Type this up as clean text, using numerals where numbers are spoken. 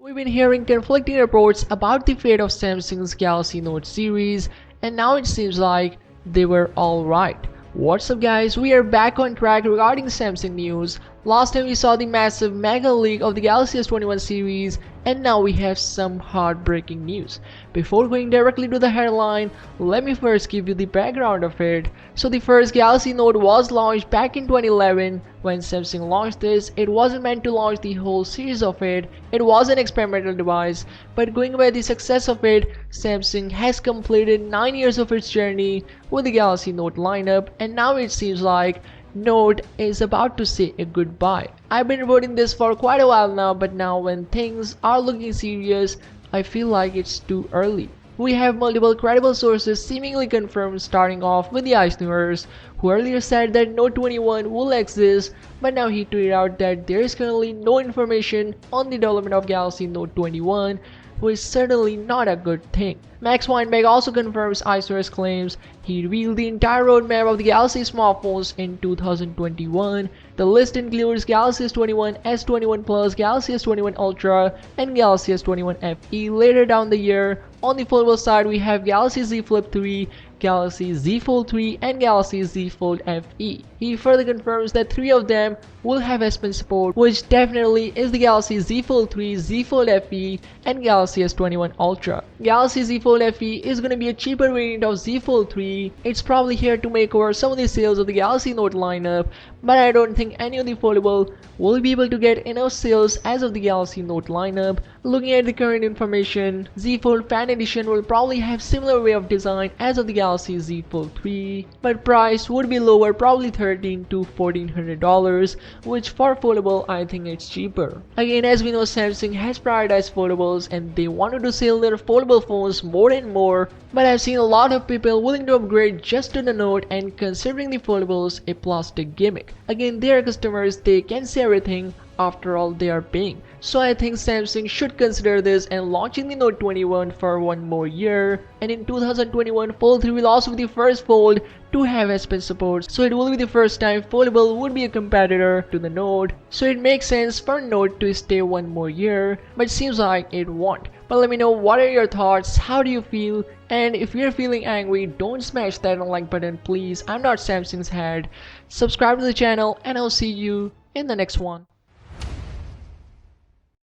We've been hearing conflicting reports about the fate of Samsung's Galaxy Note series, and now it seems like they were all right. What's up guys, we are back on track regarding Samsung news. Last time we saw the massive mega leak of the Galaxy S21 series, and now we have some heartbreaking news. Before going directly to the headline, let me first give you the background of it. So the first Galaxy Note was launched back in 2011. When Samsung launched this, it wasn't meant to launch the whole series of it. It was an experimental device, but going by the success of it, Samsung has completed 9 years of its journey with the Galaxy Note lineup, and now it seems like Note is about to say a goodbye. I've been reporting this for quite a while now, but now when things are looking serious, I feel like it's too early. We have multiple credible sources seemingly confirmed, starting off with the Ice Universe, who earlier said that Note 21 will exist, but now he tweeted out that there is currently no information on the development of Galaxy Note 21, which is certainly not a good thing. Max Weinberg also confirms Ice Universe claims. He revealed the entire roadmap of the Galaxy smartphones in 2021. The list includes Galaxy S21, S21 Plus, Galaxy S21 Ultra, and Galaxy S21 FE. Later down the year, on the foldable side, we have Galaxy Z Flip 3, Galaxy Z Fold 3, and Galaxy Z Fold FE. He further confirms that 3 of them will have S Pen support, which definitely is the Galaxy Z Fold 3, Z Fold FE, and Galaxy S21 Ultra. Galaxy Z Fold FE is going to be a cheaper variant of Z Fold 3. It's probably here to make over some of the sales of the Galaxy Note lineup, but I don't think any of the foldable will be able to get enough sales as of the Galaxy Note lineup. Looking at the current information, Z Fold Fan Edition will probably have similar way of design as of the Galaxy Z Fold 3, but price would be lower, probably $1,300 to $1,400, which for foldable I think it's cheaper. Again, as we know, Samsung has prioritized foldables and they wanted to sell their foldable phones more and more, but I've seen a lot of people willing to upgrade just to the Note and considering the foldables a plastic gimmick. Again, they are customers, they can say everything, after all they are paying. So I think Samsung should consider this and launching the Note 21 for one more year, and in 2021 Fold 3 will also be the first fold to have S Pen support, so it will be the first time foldable would be a competitor to the Note, so it makes sense for Note to stay one more year, but it seems like it won't. But let me know what are your thoughts, how do you feel, and if you're feeling angry, don't smash that like button please. I'm not Samsung's head. Subscribe to the channel and I'll see you in the next one.